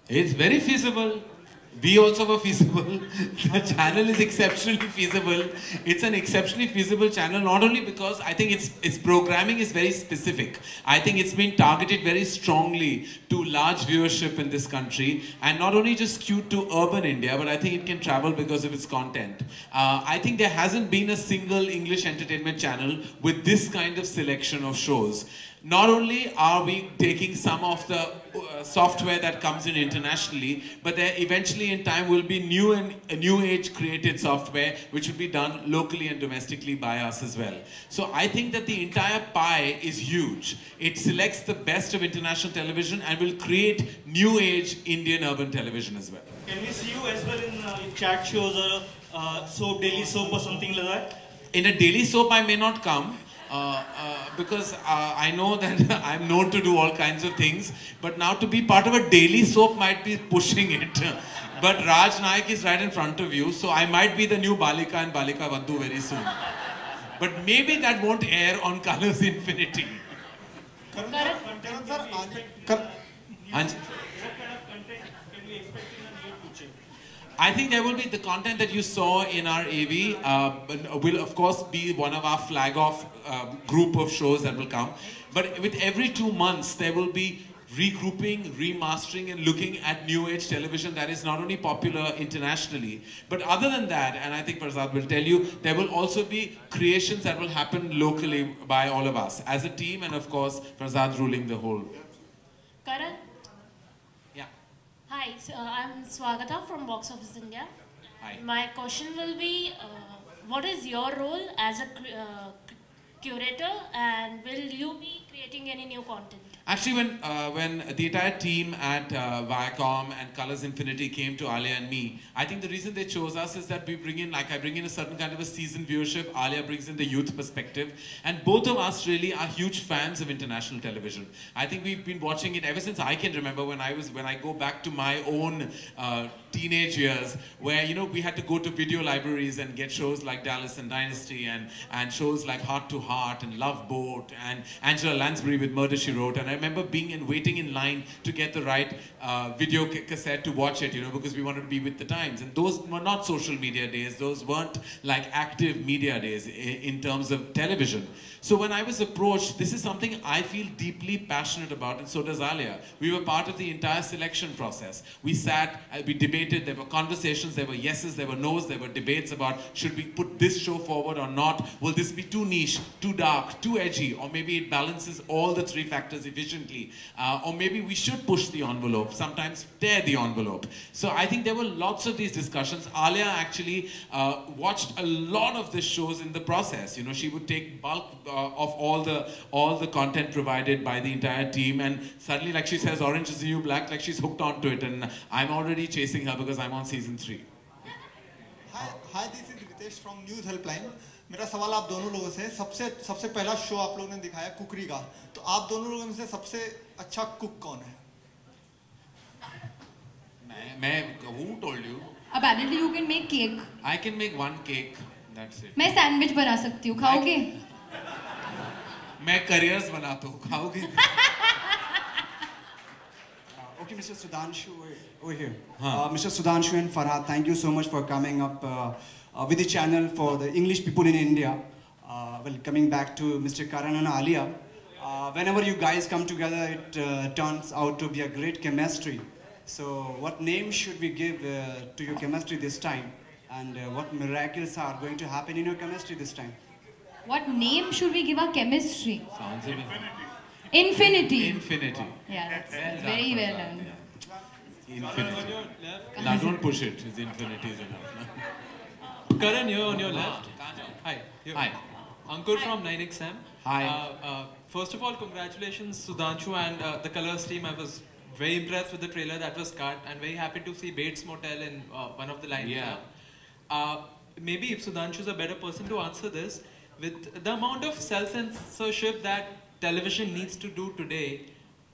It's very feasible. We also were feasible. The channel is exceptionally feasible. It's an exceptionally feasible channel, not only because I think its programming is very specific. I think it's been targeted very strongly to large viewership in this country, and not only just skewed to urban India, but I think it can travel because of its content. I think there hasn't been a single English entertainment channel with this kind of selection of shows. Not only are we taking some of the software that comes in internationally, but there eventually in time will be new age created software which will be done locally and domestically by us as well. So I think that the entire pie is huge. It selects the best of international television and will create new age Indian urban television as well. Can we see you as well in chat shows or soap, daily soap or something like that? In a daily soap I may not come, because I know that I'm known to do all kinds of things, but now to be part of a daily soap might be pushing it. But Raj Naik is right in front of you, so I might be the new Balika and Balika Vadhu very soon. But maybe that won't air on Colors Infinity. Karan, I think there will be the content that you saw in our AV will of course be one of our flag off group of shows that will come. But with every 2 months there will be regrouping, remastering and looking at new age television that is not only popular internationally, but other than that, and I think Prasad will tell you, there will also be creations that will happen locally by all of us as a team, and of course Prasad ruling the whole. Karan? Yeah. Hi, so, I'm Swagata from Box Office India. Hi. My question will be, what is your role as a curator, and will you be creating any new content? Actually, when the entire team at Viacom and Colors Infinity came to Alia and me, I think the reason they chose us is that we bring in, like I bring in a certain kind of a seasoned viewership, Alia brings in the youth perspective, and both of us really are huge fans of international television. I think we've been watching it ever since I can remember, when I go back to my own teenage years, where we had to go to video libraries and get shows like Dallas and Dynasty and shows like Heart to Heart and Love Boat and Angela Lansbury with Murder, She Wrote, and I remember waiting in line to get the right video cassette to watch it, because we wanted to be with the times. And those were not social media days. Those weren't like active media days in terms of television. So when I was approached, this is something I feel deeply passionate about, and so does Alia. We were part of the entire selection process. We sat, we debated, there were conversations, there were yeses, there were nos, there were debates about should we put this show forward or not? Will this be too niche, too dark, too edgy, or maybe it balances all the three factors efficiently, or maybe we should push the envelope, sometimes tear the envelope. So I think there were lots of these discussions. Alia actually watched a lot of the shows in the process. She would take bulk of all the content provided by the entire team, and suddenly, like she says, orange is the new black, like she's hooked onto it, and I'm already chasing her because I'm on season 3. Hi, this is Ritesh from News Helpline. मेरा सवाल आप दोनों लोगों से, सबसे पहला show आप लोगों ने दिखाया कुकरी का, तो आप दोनों लोगों में से सबसे अच्छा कुक कौन है? Who told you? Apparently you can make cake. I can make one cake. That's it. मैं सैंडविच बना सकती हूँ, खाओगे? मैं careers बनाता हूँ, खाओगे? Okay, Mr. Sudhanshu, over here. Mr. Sudhanshu and Farhad, thank you so much for coming up with the channel for the English people in India. Coming back to Mr. Karan and Alia, whenever you guys come together, it turns out to be a great chemistry. So what name should we give to your chemistry this time? And what miracles are going to happen in your chemistry this time? What name should we give our chemistry? Sounds good. Infinity. Infinity. Yeah, that's very well done. Infinity. Now don't push it. It's infinity is enough. Karan, here on your left. Hi. Here. Hi. Ankur from 9XM. Hi. First of all, congratulations Sudhanshu and the Colors team. I was very impressed with the trailer that was cut, and very happy to see Bates Motel in one of the lines. Yeah. Maybe if Sudhanshu is a better person to answer this, with the amount of self-censorship that television needs to do today,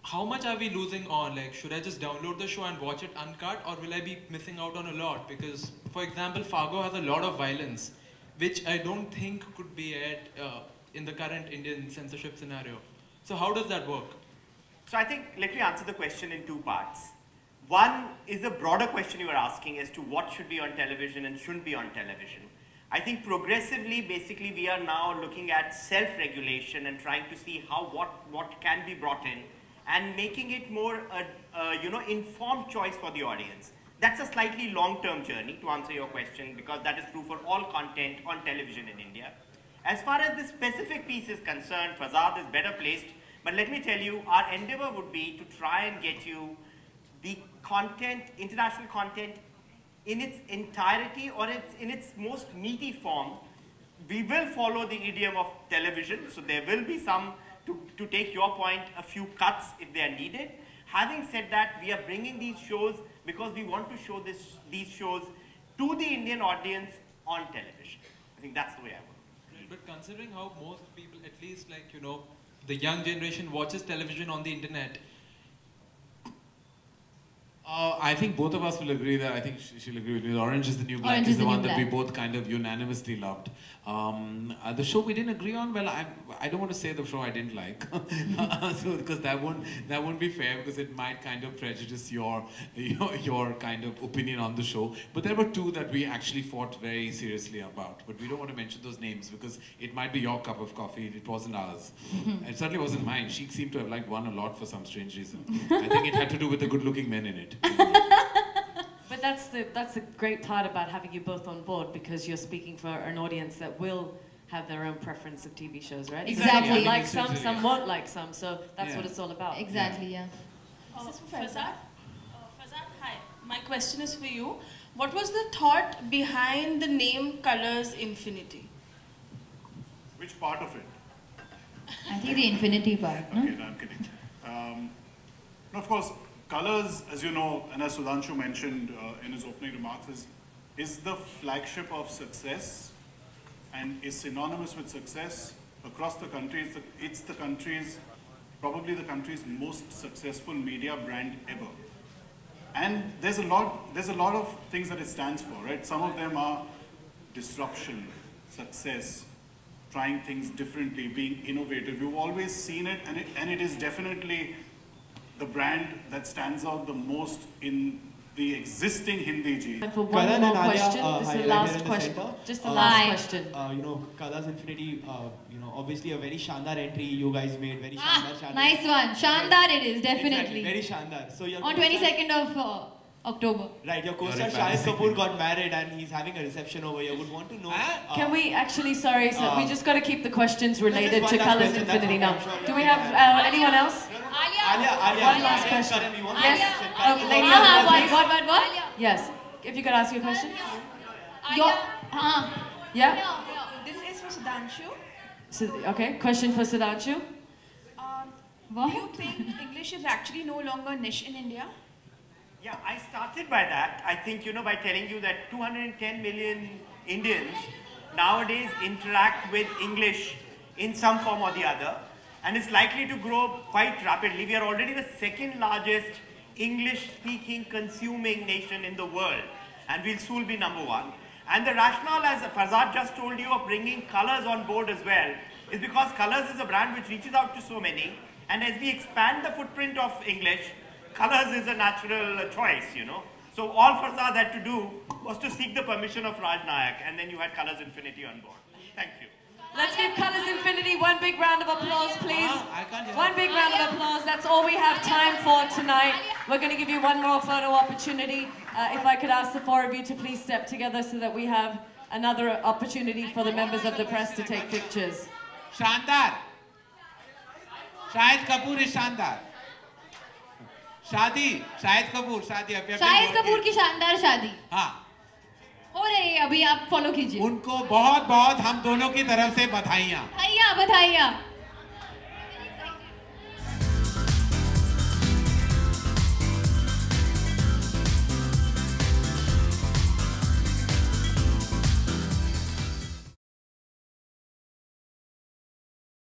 how much are we losing on? Like, should I just download the show and watch it uncut, or will I be missing out on a lot? Because, for example, Fargo has a lot of violence, which I don't think could be aired in the current Indian censorship scenario. So how does that work? So I think, let me answer the question in two parts. One is a broader question you are asking as to what should be on television and shouldn't be on television. I think progressively, basically, we are now looking at self-regulation and trying to see how what can be brought in and making it more informed choice for the audience. That's a slightly long-term journey, to answer your question, because that is true for all content on television in India. As far as the specific piece is concerned, Fazad is better placed, but let me tell you, our endeavor would be to try and get you the content, international content, in its entirety or in its most meaty form. We will follow the idiom of television, so there will be some, to take your point, a few cuts if they are needed. Having said that, we are bringing these shows because we want to show these shows to the Indian audience on television. I think that's the way I would. But considering how most people, at least the young generation watches television on the internet, I think both of us will agree that I think she'll agree with me. Orange is the New Black Orange is is the the one New that we Black. both kind of unanimously loved. The show we didn't agree on, well, I don't want to say the show I didn't like, so, because that won't be fair, because it might kind of prejudice your kind of opinion on the show. But there were two that we actually fought very seriously about. But we don't want to mention those names because it might be your cup of coffee. It wasn't ours. It certainly wasn't mine. She seemed to have liked one a lot for some strange reason. I think it had to do with the good-looking men in it. But that's the great part about having you both on board, because you're speaking for an audience that will have their own preference of TV shows, right? Exactly. Some will Yeah. like some won't like some, so that's Yeah. what it's all about. Exactly, yeah. This is for Fazad. Fazad, hi. My question is for you. What was the thought behind the name Colors Infinity? Which part of it? I think the infinity part, no? Okay, no, I'm kidding. No, of course, Colors, as you know, and as Sudhanshu mentioned in his opening remarks, is the flagship of success and is synonymous with success across the country. It's the country's, probably the country's most successful media brand ever. And there's a lot of things that it stands for, right? Some of them are disruption, success, trying things differently, being innovative. You've always seen it, and it is definitely the brand that stands out the most in the existing Hindi G. And for one Karan more and Alia, question, this is hi, the right last here in the question. center. Just the last Hi. question. Colors Infinity, obviously a very shandar entry you guys made, very shandar. Nice one. Shandar it is, Exactly, definitely. very shandar. So your On co-star- 22nd of October. Right, your co-star You're Shahid embarrassing Kapoor me. got married and he's having a reception over here. Would want to know. Can we actually, sorry, so we just got to keep the questions related just to one last Colors question, that's Infinity okay, now. I'm sure Do you we can have anyone else? Alia, One last Alia and question. Karan, you want Yes. to ask a question? Lady Karan, on please. What? Yes. If you could ask your question. Your, Yeah? This is for Sudhanshu. So, okay, question for Sudhanshu. Do you think English is actually no longer niche in India? Yeah, I started by that. I think, by telling you that 210 million Indians nowadays interact with English in some form or the other, and it's likely to grow quite rapidly. We are already the second largest English-speaking consuming nation in the world, and we'll soon be number one. And the rationale, as Fazad just told you, of bringing Colors on board as well, is because Colors is a brand which reaches out to so many, and as we expand the footprint of English, Colors is a natural choice, So all Fazad had to do was to seek the permission of Raj Nayak, and then you had Colors Infinity on board. Thank you. Let's give Colors Infinity one big round of applause, please. One big round of applause. That's all we have time for tonight. We're going to give you one more photo opportunity. If I could ask the four of you to please step together so that we have another opportunity for the members of the press to take pictures. Shandar. Shahid Kapoor is Shandar. शादी शाहिद कपूर शादी अभी शाहिद कपूर की शानदार शादी हाँ हो रही है अभी, आप फॉलो कीजिए। उनको बहुत बहुत हम दोनों की तरफ से बधाइयाँ। बधाइयाँ।